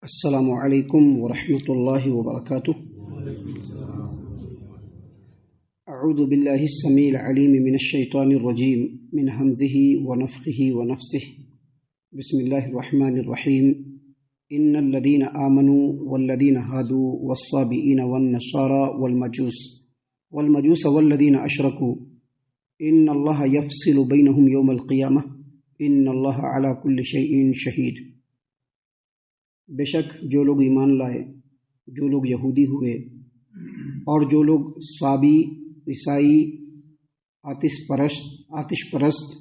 السلام علیکم ورحمۃ اللہ وبرکاتہ۔ اعوذ باللہ السمیع العلیم من الشیطان الرجیم من ہمزہ ونفخہ ونفثہ۔ بسم اللہ الرحمن الرحیم۔ ان الذین آمنوا والذین ہادوا والصابئین والنصارى والمجوس والذین اشرکوا ان اللہ یفصل بینہم یوم القیامہ ان اللہ علی کل شیء شہید۔ بے شک جو لوگ ایمان لائے، جو لوگ یہودی ہوئے اور جو لوگ صابی، عیسائی، آتش پرست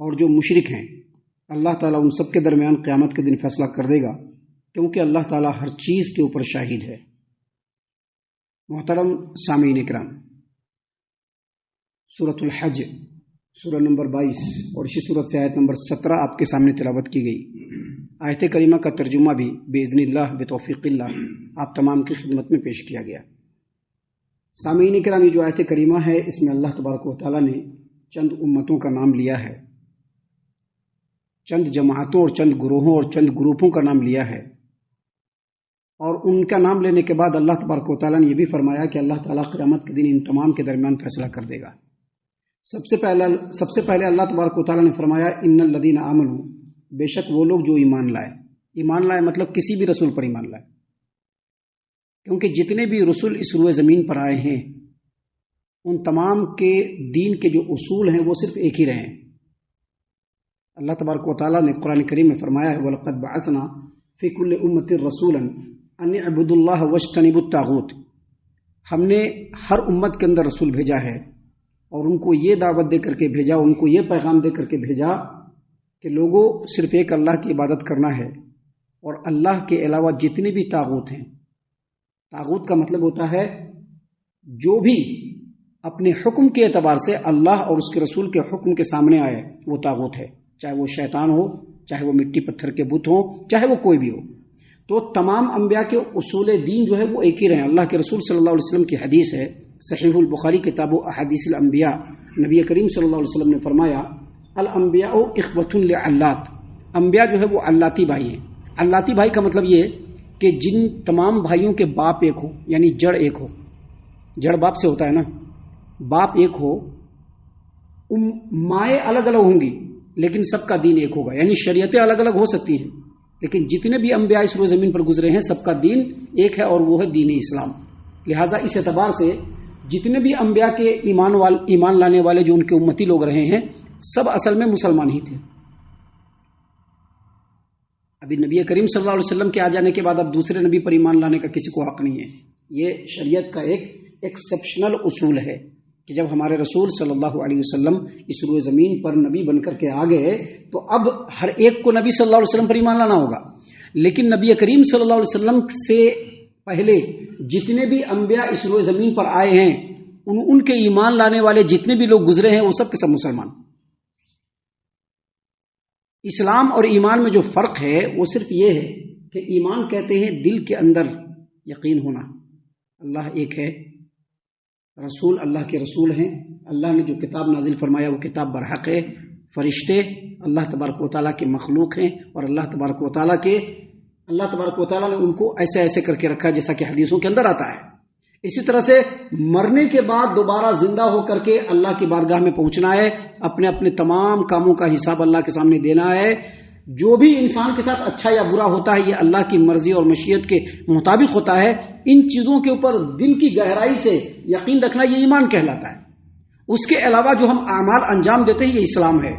اور جو مشرک ہیں، اللہ تعالیٰ ان سب کے درمیان قیامت کے دن فیصلہ کر دے گا، کیونکہ اللہ تعالیٰ ہر چیز کے اوپر شاہد ہے۔ محترم سامعین اکرام، سورۃ الحج سورہ نمبر 22 اور اسی سورت سے آیت نمبر 17 آپ کے سامنے تلاوت کی گئی۔ آیت کریمہ کا ترجمہ بھی باذن اللہ بتوفیق اللہ آپ تمام کی خدمت میں پیش کیا گیا۔ سامعین کرام، یہ جو آیت کریمہ ہے اس میں اللہ تبارک و تعالیٰ نے چند امتوں کا نام لیا ہے، چند جماعتوں اور چند گروہوں اور چند گروپوں کا نام لیا ہے، اور ان کا نام لینے کے بعد اللہ تبارک و تعالیٰ نے یہ بھی فرمایا کہ اللہ تعالیٰ قیامت کے دن ان تمام کے درمیان فیصلہ کر دے گا۔ سب سے پہلے اللہ تبارک و تعالیٰ نے فرمایا ان الذین آمنوا، بے شک وہ لوگ جو ایمان لائے۔ ایمان لائے مطلب کسی بھی رسول پر ایمان لائے، کیونکہ جتنے بھی رسول اس روئے زمین پر آئے ہیں ان تمام کے دین کے جو اصول ہیں وہ صرف ایک ہی رہے ہیں۔ اللہ تبارک و تعالیٰ نے قرآن کریم میں فرمایا ہے وَلَقَدْ بَعَثْنَا فِي كُلِّ أُمَّةٍ رَسُولًا أَنِ اعْبُدُوا اللَّهَ وَاجْتَنِبُوا الطَّاغُوتَ۔ ہم نے ہر امت کے اندر رسول بھیجا ہے اور ان کو یہ دعوت دے کر کے بھیجا، ان کو یہ پیغام دے کر کے بھیجا کہ لوگوں صرف ایک اللہ کی عبادت کرنا ہے، اور اللہ کے علاوہ جتنے بھی طاغوت ہیں، طاغوت کا مطلب ہوتا ہے جو بھی اپنے حکم کے اعتبار سے اللہ اور اس کے رسول کے حکم کے سامنے آئے وہ طاغوت ہے، چاہے وہ شیطان ہو، چاہے وہ مٹی پتھر کے بت ہوں، چاہے وہ کوئی بھی ہو۔ تو تمام انبیاء کے اصول دین جو ہے وہ ایک ہی رہے۔ اللہ کے رسول صلی اللہ علیہ وسلم کی حدیث ہے، صحیح البخاری کتاب احادیث الانبیاء، نبی کریم صلی اللہ علیہ وسلم نے فرمایا الانبیاء اخوۃ لعلات، انبیاء جو ہے وہ علاتی بھائی ہیں۔ علاتی بھائی کا مطلب یہ کہ جن تمام بھائیوں کے باپ ایک ہو، یعنی جڑ ایک ہو، جڑ باپ سے ہوتا ہے نا، باپ ایک ہو، مائیں الگ الگ ہوں گی لیکن سب کا دین ایک ہوگا، یعنی شریعتیں الگ الگ ہو سکتی ہیں لیکن جتنے بھی انبیاء اس روئے زمین پر گزرے ہیں سب کا دین ایک ہے اور وہ ہے دین اسلام۔ لہٰذا اس اعتبار سے جتنے بھی انبیاء کے ایمان لانے والے جو ان کے امتی لوگ رہے ہیں سب اصل میں مسلمان ہی تھے۔ ابھی نبی کریم صلی اللہ علیہ وسلم کے آ جانے کے بعد اب دوسرے نبی پر ایمان لانے کا کسی کو حق نہیں ہے۔ یہ شریعت کا ایک ایکسیپشنل اصول ہے کہ جب ہمارے رسول صلی اللہ علیہ وسلم اس روئے زمین پر نبی بن کر کے آ گئے تو اب ہر ایک کو نبی صلی اللہ علیہ وسلم پر ایمان لانا ہوگا، لیکن نبی کریم صلی اللہ علیہ وسلم سے پہلے جتنے بھی انبیاء اس روئے زمین پر آئے ہیں ان کے ایمان لانے والے جتنے بھی لوگ گزرے ہیں وہ سب کے سب مسلمان۔ اسلام اور ایمان میں جو فرق ہے وہ صرف یہ ہے کہ ایمان کہتے ہیں دل کے اندر یقین ہونا، اللہ ایک ہے، رسول اللہ کے رسول ہیں، اللہ نے جو کتاب نازل فرمایا وہ کتاب برحق ہے، فرشتے اللہ تبارک و تعالیٰ کے مخلوق ہیں اور اللہ تبارک و تعالیٰ نے ان کو ایسے ایسے کر کے رکھا جیسا کہ حدیثوں کے اندر آتا ہے۔ اسی طرح سے مرنے کے بعد دوبارہ زندہ ہو کر کے اللہ کی بارگاہ میں پہنچنا ہے، اپنے اپنے تمام کاموں کا حساب اللہ کے سامنے دینا ہے۔ جو بھی انسان کے ساتھ اچھا یا برا ہوتا ہے یہ اللہ کی مرضی اور مشیت کے مطابق ہوتا ہے۔ ان چیزوں کے اوپر دل کی گہرائی سے یقین رکھنا یہ ایمان کہلاتا ہے۔ اس کے علاوہ جو ہم اعمال انجام دیتے ہیں یہ اسلام ہے۔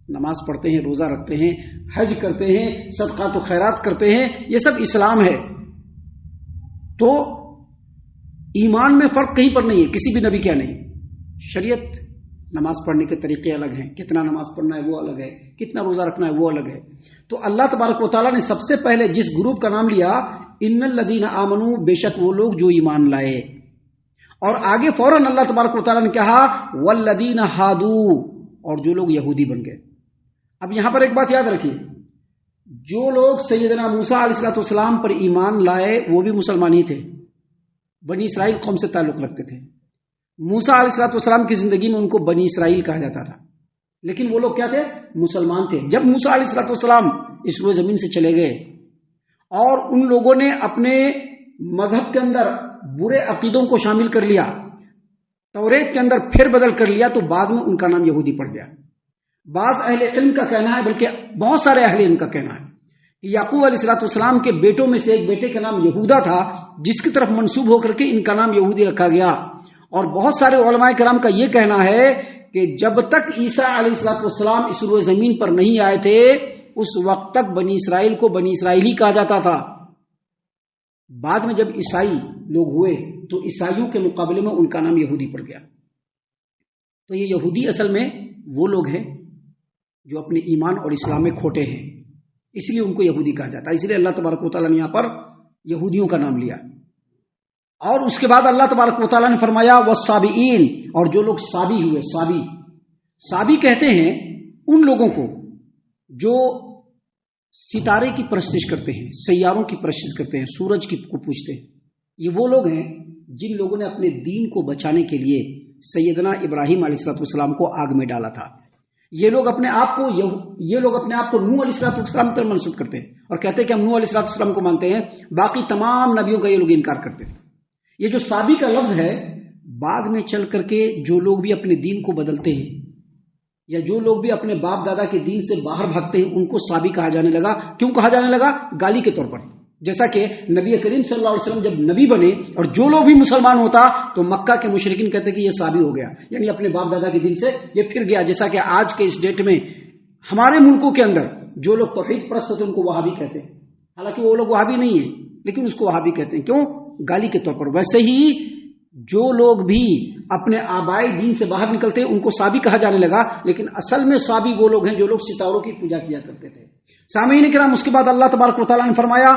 نماز پڑھتے ہیں، روزہ رکھتے ہیں، حج کرتے ہیں، صدقات و خیرات کرتے ہیں، یہ سب اسلام ہے۔ تو ایمان میں فرق کہیں پر نہیں ہے، کسی بھی نبی کا نہیں۔ شریعت نماز پڑھنے کے طریقے الگ ہیں، کتنا نماز پڑھنا ہے وہ الگ ہے، کتنا روزہ رکھنا ہے وہ الگ ہے۔ تو اللہ تبارک و تعالیٰ نے سب سے پہلے جس گروپ کا نام لیا ان الذین آمنوا، بے شک وہ لوگ جو ایمان لائے، اور آگے فوراً اللہ تبارک و تعالیٰ نے کہا والذین ہادوا، اور جو لوگ یہودی بن گئے۔ اب یہاں پر ایک بات یاد رکھیے، جو لوگ سیدنا موسیٰ علیہ السلام پر ایمان لائے وہ بھی مسلمان ہی تھے، بنی اسرائیل قوم سے تعلق رکھتے تھے۔ موسیٰ علیہ السلام کی زندگی میں ان کو بنی اسرائیل کہا جاتا تھا، لیکن وہ لوگ کیا تھے؟ مسلمان تھے. جب موسیٰ علیہ السلام اس روئے زمین سے چلے گئے اور ان لوگوں نے اپنے مذہب کے اندر برے عقیدوں کو شامل کر لیا، توریت کے اندر پھر بدل کر لیا، تو بعد میں ان کا نام یہودی پڑ گیا. بعض اہل علم کا کہنا ہے، بلکہ بہت سارے اہل علم کا کہنا ہے کہ یعقوب علیہ السلام کے بیٹوں میں سے ایک بیٹے کا نام یہودا تھا، جس کی طرف منسوب ہو کر کے ان کا نام یہودی رکھا گیا. اور بہت سارے علماء کرام کا یہ کہنا ہے کہ جب تک عیسیٰ علیہ السلام اس روئے زمین پر نہیں آئے تھے، اس وقت تک بنی اسرائیل کو بنی اسرائیلی کہا جاتا تھا. بعد میں جب عیسائی لوگ ہوئے تو عیسائیوں کے مقابلے میں ان کا نام یہودی پڑ گیا. تو یہ یہودی اصل میں وہ لوگ ہیں جو اپنے ایمان اور اسلام میں کھوٹے ہیں، اس لیے ان کو یہودی کہا جاتا ہے. اس لیے اللہ تبارک و تعالیٰ نے یہاں پر یہودیوں کا نام لیا. اور اس کے بعد اللہ تبارک و تعالیٰ نے فرمایا والصابئین، اور جو لوگ صابی ہوئے. صابی کہتے ہیں ان لوگوں کو جو ستارے کی پرستش کرتے ہیں، سیاروں کی پرستش کرتے ہیں، سورج کو پوجتے ہیں. یہ وہ لوگ ہیں جن لوگوں نے اپنے دین کو بچانے کے لیے سیدنا ابراہیم علیہ السلام کو آگ میں ڈالا تھا. یہ لوگ اپنے آپ کو نوح علیہ السلام پر منسوب کرتے ہیں اور کہتے ہیں کہ ہم نوح علیہ السلام کو مانتے ہیں، باقی تمام نبیوں کا یہ لوگ انکار کرتے ہیں. یہ جو صابی کا لفظ ہے، بعد میں چل کر کے جو لوگ بھی اپنے دین کو بدلتے ہیں یا جو لوگ بھی اپنے باپ دادا کے دین سے باہر بھاگتے ہیں، ان کو صابی کہا جانے لگا. کیوں کہا جانے لگا؟ گالی کے طور پر. جیسا کہ نبی کریم صلی اللہ علیہ وسلم جب نبی بنے اور جو لوگ بھی مسلمان ہوتا تو مکہ کے مشرکین کہتے کہ یہ صابی ہو گیا، یعنی اپنے باپ دادا کے دین سے یہ پھر گیا. جیسا کہ آج کے اس ڈیٹ میں ہمارے ملکوں کے اندر جو لوگ توحید پرست ہوتے ہیں ان کو وہابی کہتے ہیں، حالانکہ وہ لوگ وہابی نہیں ہیں لیکن اس کو وہابی کہتے ہیں. کیوں؟ گالی کے طور پر. ویسے ہی جو لوگ بھی اپنے آبائی دین سے باہر نکلتے ہیں ان کو صابی کہا جانے لگا، لیکن اصل میں صابی وہ لوگ ہیں جو لوگ ستاروں کی پوجا کیا کرتے تھے. سامعین کرام، اس کے بعد اللہ تبارک و تعالیٰ نے فرمایا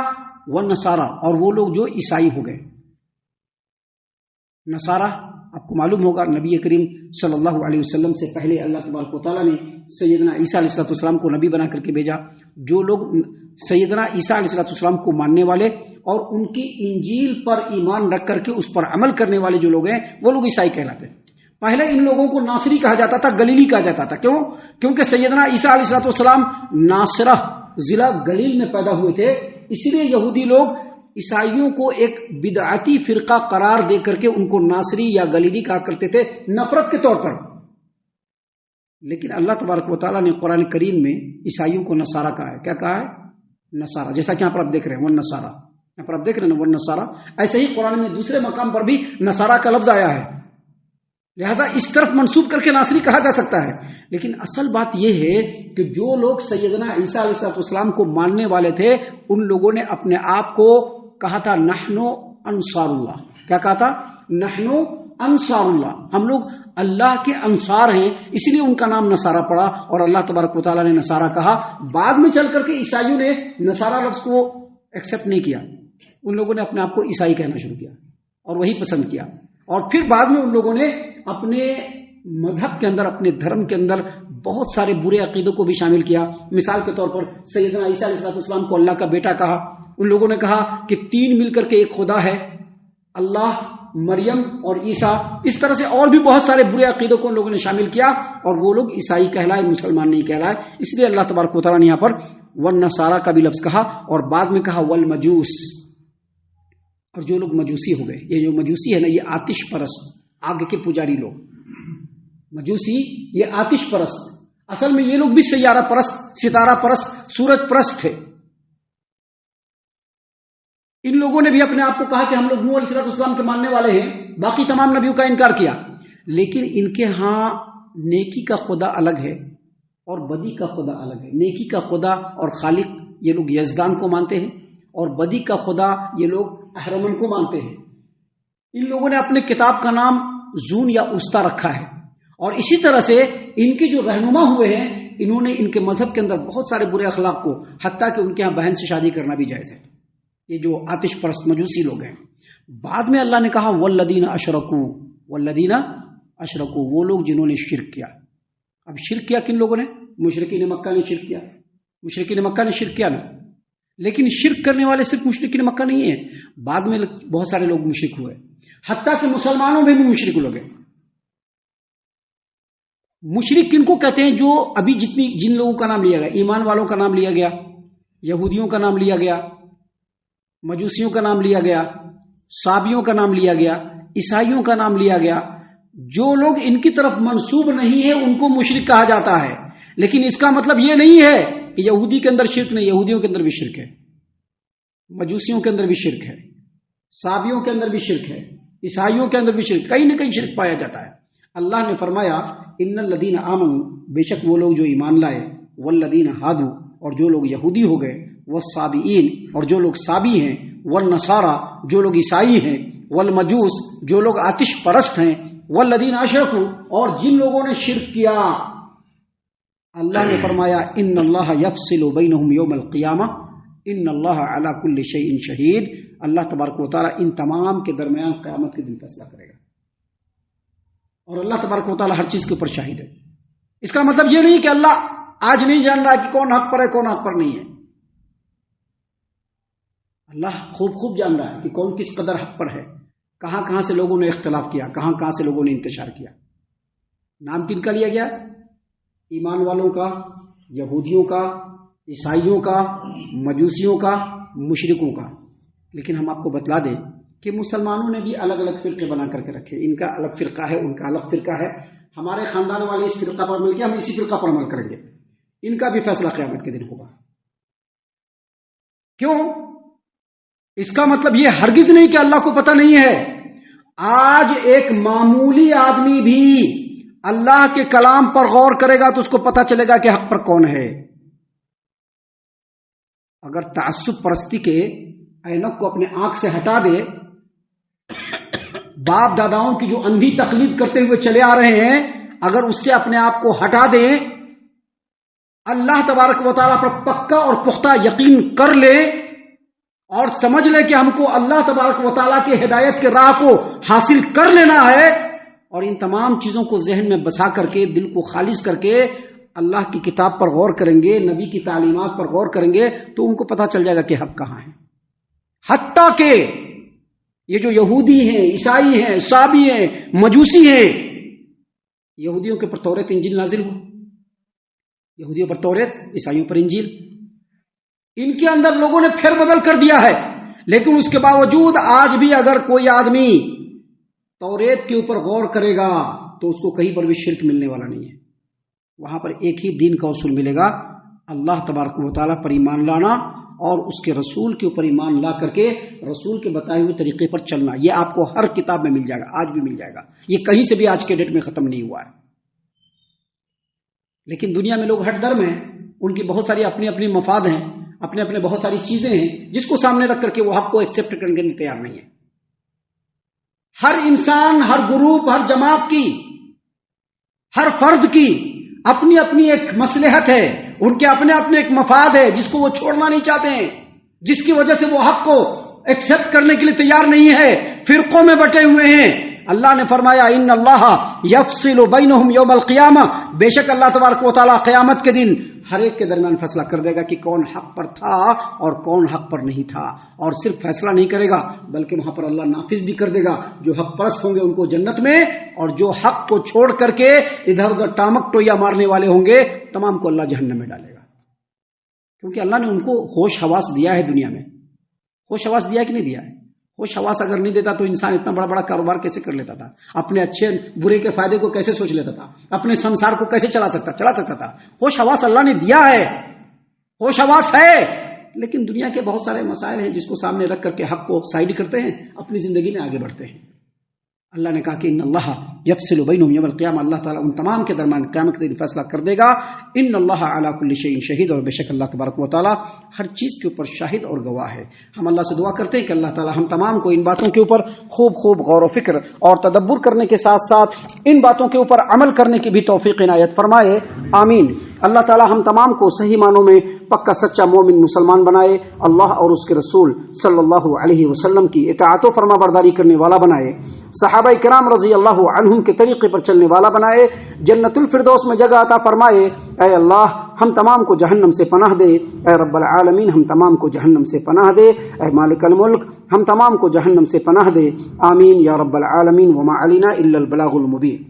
والنصارى، اور وہ لوگ جو عیسائی ہو گئے. نصارہ آپ کو معلوم ہوگا نبی کریم صلی اللہ علیہ وسلم سے پہلے اللہ تبارک و تعالیٰ نے سیدنا عیسیٰ علیہ السلام کو نبی بنا کر کے بھیجا. جو لوگ سیدنا عیسیٰ علیہ السلام کو ماننے والے اور ان کی انجیل پر ایمان رکھ کر کے اس پر عمل کرنے والے جو لوگ ہیں وہ لوگ عیسائی کہلاتے ہیں. پہلے ان لوگوں کو ناصری کہا جاتا تھا، گلیلی کہا جاتا تھا. کیوں؟ کیونکہ سیدنا عیسیٰ علیہ السلام ناصرہ ضلع گلیل میں پیدا ہوئے تھے، اس لیے یہودی لوگ عیسائیوں کو ایک بدعتی فرقہ قرار دے کر کے ان کو ناصری یا گلیلی کہا کرتے تھے، نفرت کے طور پر. لیکن اللہ تبارک و تعالیٰ نے قرآن کریم میں عیسائیوں کو نصارہ کہا ہے. کیا کہا ہے؟ نصارہ. جیسا کہ یہاں پر آپ دیکھ رہے ہیں وہ نصارہ، یہاں پر آپ دیکھ رہے ہیں وہ نصارہ. ایسے ہی قرآن میں دوسرے مقام پر بھی نصارہ کا لفظ آیا ہے، لہذا اس طرف منسوب کر کے ناصری کہا جا سکتا ہے. لیکن اصل بات یہ ہے کہ جو لوگ سیدنا عیسیٰ علیہ السلام کو ماننے والے تھے ان لوگوں نے اپنے آپ کو کہا تھا نحنو انصار اللہ. کیا کہا تھا؟ نحنو انصار اللہ، ہم لوگ اللہ کے انصار ہیں، اس لیے ان کا نام نصارہ پڑا اور اللہ تبارک و تعالیٰ نے نصارہ کہا. بعد میں چل کر کے عیسائیوں نے نصارہ لفظ کو ایکسپٹ نہیں کیا، ان لوگوں نے اپنے آپ کو عیسائی کہنا شروع کیا اور وہی پسند کیا. اور پھر بعد میں ان لوگوں نے اپنے مذہب کے اندر، اپنے دھرم کے اندر بہت سارے برے عقیدوں کو بھی شامل کیا. مثال کے طور پر سیدنا عیسیٰ علیہ السلام کو اللہ کا بیٹا کہا. ان لوگوں نے کہا کہ تین مل کر کے ایک خدا ہے، اللہ، مریم اور عیسیٰ. اس طرح سے اور بھی بہت سارے برے عقیدوں کو ان لوگوں نے شامل کیا اور وہ لوگ عیسائی کہلائے، مسلمان نہیں کہلائے. اس لیے اللہ تبارک و تعالیٰ نے یہاں پر والنصارى کا بھی لفظ کہا اور بعد میں کہا والمجوس، اور جو لوگ مجوسی ہو گئے. یہ جو مجوسی ہے نا، یہ آتش پرست، آگ کے پجاری لوگ. مجوسی یہ آتش پرست، اصل میں یہ لوگ بھی سیارہ پرست، ستارہ پرست، سورج پرست تھے. ان لوگوں نے بھی اپنے آپ کو کہا کہ ہم لوگ نوح علیہ السلام کے ماننے والے ہیں، باقی تمام نبیوں کا انکار کیا. لیکن ان کے ہاں نیکی کا خدا الگ ہے اور بدی کا خدا الگ ہے. نیکی کا خدا اور خالق یہ لوگ یزدان کو مانتے ہیں اور بدی کا خدا یہ لوگ اہرمن کو مانتے ہیں. ان لوگوں نے اپنے کتاب کا نام زون یا استا رکھا ہے اور اسی طرح سے ان کے جو رہنما ہوئے ہیں انہوں نے ان کے مذہب کے اندر بہت سارے برے اخلاق کو، حتیٰ کہ ان کے ہاں بہن سے شادی کرنا بھی جائز ہے. یہ جو آتش پرست مجوسی لوگ ہیں. بعد میں اللہ نے کہا والذین اشرکوا، والذین اشرکوا، وہ لوگ جنہوں نے شرک کیا. اب شرک کیا کن لوگوں نے؟ مشرکین مکہ نے شرک کیا. مشرکین مکہ نے شرک کیا نا، لیکن شرک کرنے والے صرف مشرکین مکہ نہیں ہیں، بعد میں بہت سارے لوگ مشرک ہوئے، حتیٰ کہ مسلمانوں میں بھی مشرک لوگ ہیں. مشرک کن کو کہتے ہیں؟ جو ابھی جن لوگوں کا نام لیا گیا، ایمان والوں کا نام لیا گیا، یہودیوں کا نام لیا گیا، مجوسیوں کا نام لیا گیا، صابیوں کا نام لیا گیا، عیسائیوں کا نام لیا گیا، جو لوگ ان کی طرف منسوب نہیں ہے ان کو مشرک کہا جاتا ہے. لیکن اس کا مطلب یہ نہیں ہے کہ یہودی کے اندر شرک نہیں، یہودیوں کے اندر بھی شرک ہے، مجوسیوں کے اندر بھی شرک ہے، صابیوں کے اندر بھی شرک ہے، عیسائیوں کے اندر بھی شرک، کہیں نہ کہیں شرک پایا جاتا ہے. اللہ نے فرمایا ان الذین آمنوا، بے شک وہ لوگ جو ایمان لائے، والذین ہادوا، اور جو لوگ یہودی ہو گئے، والصابئین، اور جو لوگ صابی ہیں، والنصارى، جو لوگ عیسائی ہیں، والمجوس، جو لوگ آتش پرست ہیں، والذین اشرکوا، اور جن لوگوں نے شرک کیا. اللہ نے فرمایا ان اللہ یفصل بینہم یوم القیامہ ان اللہ علی کل شیء شہید. اللہ تبارک و تعالی ان تمام کے درمیان قیامت کے دن فیصلہ کرے گا، اور اللہ تبارک و تعالی ہر چیز کے اوپر شاہد ہے. اس کا مطلب یہ نہیں کہ اللہ آج نہیں جان رہا کہ کون حق پر ہے کون حق پر نہیں ہے. اللہ خوب جان رہا ہے کہ کون کس قدر حق پر ہے، کہاں سے لوگوں نے اختلاف کیا، کہاں سے لوگوں نے انتشار کیا. نام کن کا لیا گیا؟ ایمان والوں کا، یہودیوں کا، عیسائیوں کا، مجوسیوں کا، مشرکوں کا. لیکن ہم آپ کو بتلا دیں کہ مسلمانوں نے بھی الگ الگ فرقے بنا کر کے رکھے. ان کا الگ فرقہ ہے، ان کا الگ فرقہ ہے. ہمارے خاندان والے اس فرقہ پر مل کے ہم اسی فرقہ پر عمل کریں گے. ان کا بھی فیصلہ قیامت کے دن ہوگا. کیوں؟ اس کا مطلب یہ ہرگز نہیں کہ اللہ کو پتہ نہیں ہے. آج ایک معمولی آدمی بھی اللہ کے کلام پر غور کرے گا تو اس کو پتہ چلے گا کہ حق پر کون ہے. اگر تعصب پرستی کے اینک کو اپنے آنکھ سے ہٹا دے، باپ داداؤں کی جو اندھی تقلید کرتے ہوئے چلے آ رہے ہیں، اگر اس سے اپنے آپ کو ہٹا دیں، اللہ تبارک و تعالیٰ پر پکا اور پختہ یقین کر لے اور سمجھ لے کہ ہم کو اللہ تبارک و تعالیٰ کی ہدایت کے راہ کو حاصل کر لینا ہے، اور ان تمام چیزوں کو ذہن میں بسا کر کے دل کو خالص کر کے اللہ کی کتاب پر غور کریں گے، نبی کی تعلیمات پر غور کریں گے، تو ان کو پتہ چل جائے گا کہ حق کہاں ہے. حتیٰ کہ یہ جو یہودی ہیں، عیسائی ہیں، صابی ہیں، مجوسی ہیں، یہودیوں کے پر توریت انجیل نازل ہو، یہودیوں پر توریت، عیسائیوں پر انجیل. ان کے اندر لوگوں نے پھر بدل کر دیا ہے، لیکن اس کے باوجود آج بھی اگر کوئی آدمی توریت کے اوپر غور کرے گا تو اس کو کہیں پر بھی شرک ملنے والا نہیں ہے. وہاں پر ایک ہی دین کا اصول ملے گا، اللہ تبارک و تعالیٰ پر ایمان لانا اور اس کے رسول کے اوپر ایمان لا کر کے رسول کے بتائے ہوئے طریقے پر چلنا. یہ آپ کو ہر کتاب میں مل جائے گا، آج بھی مل جائے گا. یہ کہیں سے بھی آج کے ڈیٹ میں ختم نہیں ہوا ہے. لیکن دنیا میں لوگ ہٹ درم ہیں، ان کی بہت ساری اپنی اپنی مفاد ہیں، اپنے بہت ساری چیزیں ہیں جس کو سامنے رکھ کر کے وہ حق کو ایکسپٹ کرنے کے لیے تیار نہیں ہے. ہر انسان، ہر گروپ، ہر جماعت کی، ہر فرد کی اپنی اپنی ایک مصلحت ہے، ان کے اپنے ایک مفاد ہے جس کو وہ چھوڑنا نہیں چاہتے ہیں، جس کی وجہ سے وہ حق کو ایکسپٹ کرنے کے لیے تیار نہیں ہے، فرقوں میں بٹے ہوئے ہیں. اللہ نے فرمایا ان اللہ یفصل بینہم یوم القیامہ، بے شک اللہ تبارک و تعالیٰ قیامت کے دن ہر ایک کے درمیان فیصلہ کر دے گا کہ کون حق پر تھا اور کون حق پر نہیں تھا. اور صرف فیصلہ نہیں کرے گا بلکہ وہاں پر اللہ نافذ بھی کر دے گا. جو حق پرست ہوں گے ان کو جنت میں، اور جو حق کو چھوڑ کر کے ادھر ادھر ٹامک ٹویا مارنے والے ہوں گے تمام کو اللہ جہنم میں ڈالے گا. کیونکہ اللہ نے ان کو ہوش حواس دیا ہے. دنیا میں ہوش حواس دیا کہ نہیں دیا ہے؟ ہوش حواس اگر نہیں دیتا تو انسان اتنا بڑا بڑا کاروبار کیسے کر لیتا تھا؟ اپنے اچھے برے کے فائدے کو کیسے سوچ لیتا تھا؟ اپنے سنسار کو کیسے چلا سکتا تھا؟ ہوش حواس اللہ نے دیا ہے، ہوش حواس ہے. لیکن دنیا کے بہت سارے مسائل ہیں جس کو سامنے رکھ کر کے حق کو سائڈ کرتے ہیں، اپنی زندگی میں آگے بڑھتے ہیں. اللہ نے کہا کہ ان اللہ یفصل بینہم یوم القیامہ، اللہ تعالیٰ ان تمام کے درمیان قیامت کے دن فیصلہ کر دے گا. ان اللہ علی کل شیء شہید، اور بے شک اللہ تبارک و تعالیٰ ہر چیز کے اوپر شاہد اور گواہ ہے. ہم اللہ سے دعا کرتے ہیں کہ اللہ تعالیٰ ہم تمام کو ان باتوں کے اوپر خوب غور و فکر اور تدبر کرنے کے ساتھ ساتھ ان باتوں کے اوپر عمل کرنے کی بھی توفیق عنایت فرمائے. آمین. اللہ تعالیٰ ہم تمام کو صحیح معنوں میں پکا سچا مومن مسلمان بنائے، اللہ اور اس کے رسول صلی اللہ علیہ وسلم کی اطاعت و فرما برداری کرنے والا بنائے، صحابہ کرام رضی اللہ عنہم کے طریقے پر چلنے والا بنائے، جنت الفردوس میں جگہ عطا فرمائے. اے اللہ ہم تمام کو جہنم سے پناہ دے. اے رب العالمین ہم تمام کو جہنم سے پناہ دے. اے مالک الملک ہم تمام کو جہنم سے پناہ دے. آمین یا رب العالمین. وما علینا الا البلاغ المبین.